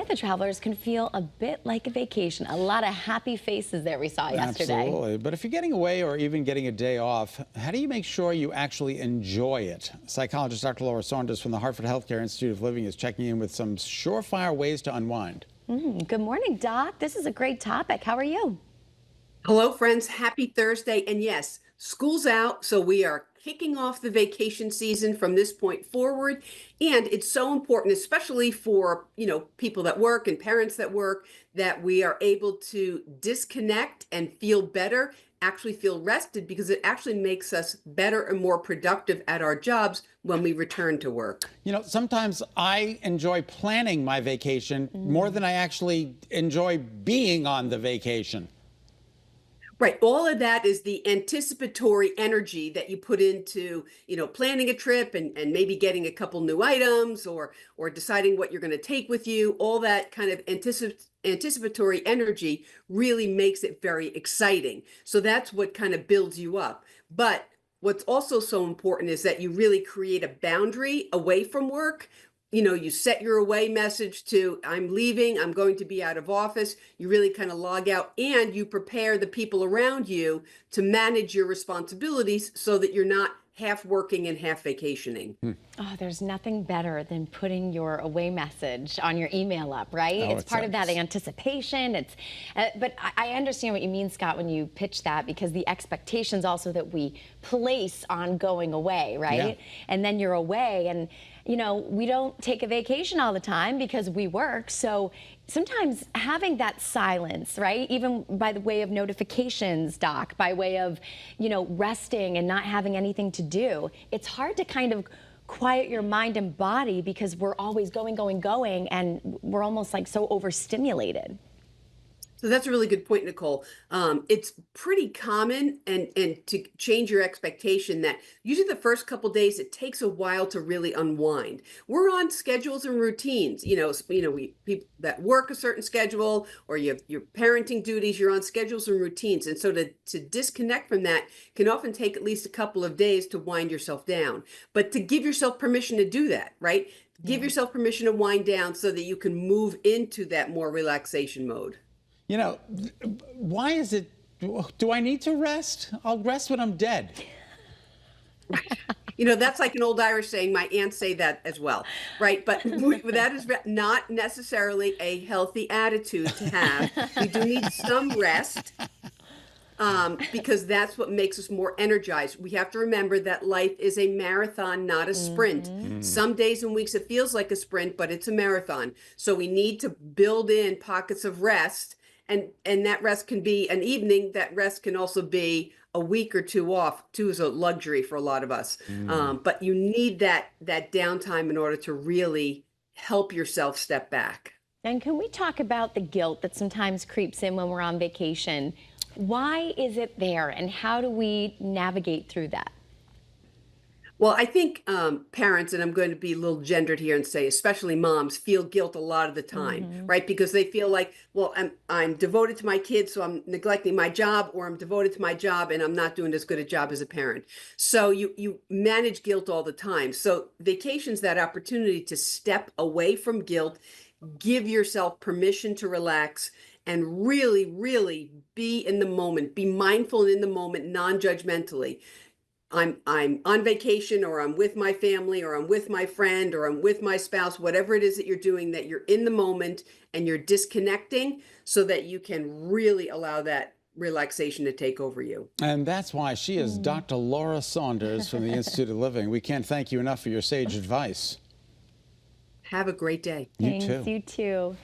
the travelers can feel a bit like a vacation. A lot of happy faces that we saw yesterday. Absolutely. But if you're getting away or even getting a day off, how do you make sure you actually enjoy it? Psychologist Dr. Laura Saunders from the Hartford Healthcare Institute of Living is checking in with some surefire ways to unwind. Good morning, Doc. This is a great topic. How are you? Hello, friends. Happy Thursday. And yes, school's out, so we are kicking off the vacation season from this point forward. And it's so important, especially for, people that work and parents that work, that we are able to disconnect and feel better, actually feel rested, because it actually makes us better and more productive at our jobs when we return to work. Sometimes I enjoy planning my vacation more than I actually enjoy being on the vacation. Right. All of that is the anticipatory energy that you put into, planning a trip and maybe getting a couple new items or deciding what you're going to take with you. All that kind of anticipatory energy really makes it very exciting. So that's what kind of builds you up. But what's also so important is that you really create a boundary away from work. You set your away message to, I'm leaving, I'm going to be out of office. You really kind of log out and you prepare the people around you to manage your responsibilities so that you're not half working and half vacationing. Oh, there's nothing better than putting your away message on your email up, right? Oh, it's part of that anticipation. But I understand what you mean, Scott, when you pitch that, because the expectations also that we place on going away, right? Yeah. And then you're away, and we don't take a vacation all the time because we work. So sometimes having that silence, right? Even by the way of notifications, Doc, by way of, resting and not having anything to do, it's hard to kind of quiet your mind and body because we're always going, and we're almost like so overstimulated. So that's a really good point, Nicole. It's pretty common and to change your expectation that usually the first couple days, it takes a while to really unwind. We're on schedules and routines, we people that work a certain schedule, or you have your parenting duties, you're on schedules and routines. And so to disconnect from that can often take at least a couple of days to wind yourself down. But to give yourself permission to do that, right? Give yourself permission to wind down so that you can move into that more relaxation mode. Why is it, do I need to rest? I'll rest when I'm dead. That's like an old Irish saying. My aunts say that as well, right? But that is not necessarily a healthy attitude to have. We do need some rest because that's what makes us more energized. We have to remember that life is a marathon, not a sprint. Some days and weeks it feels like a sprint, but it's a marathon. So we need to build in pockets of rest. And that rest can be an evening. That rest can also be a week or two off. Two is a luxury for a lot of us. But you need that downtime in order to really help yourself step back. And can we talk about the guilt that sometimes creeps in when we're on vacation? Why is it there, and how do we navigate through that? Well, I think parents, and I'm going to be a little gendered here and say especially moms, feel guilt a lot of the time, right? Because they feel like, well, I'm devoted to my kids, so I'm neglecting my job, or I'm devoted to my job and I'm not doing as good a job as a parent. So you manage guilt all the time. So vacation's that opportunity to step away from guilt, give yourself permission to relax, and really, really be in the moment, be mindful and in the moment, non-judgmentally. I'm on vacation, or I'm with my family, or I'm with my friend, or I'm with my spouse, whatever it is that you're doing, that you're in the moment and you're disconnecting so that you can really allow that relaxation to take over you. And that's why she is Dr. Laura Saunders from the Institute of Living. We can't thank you enough for your sage advice. Have a great day. You Thanks, too. you too.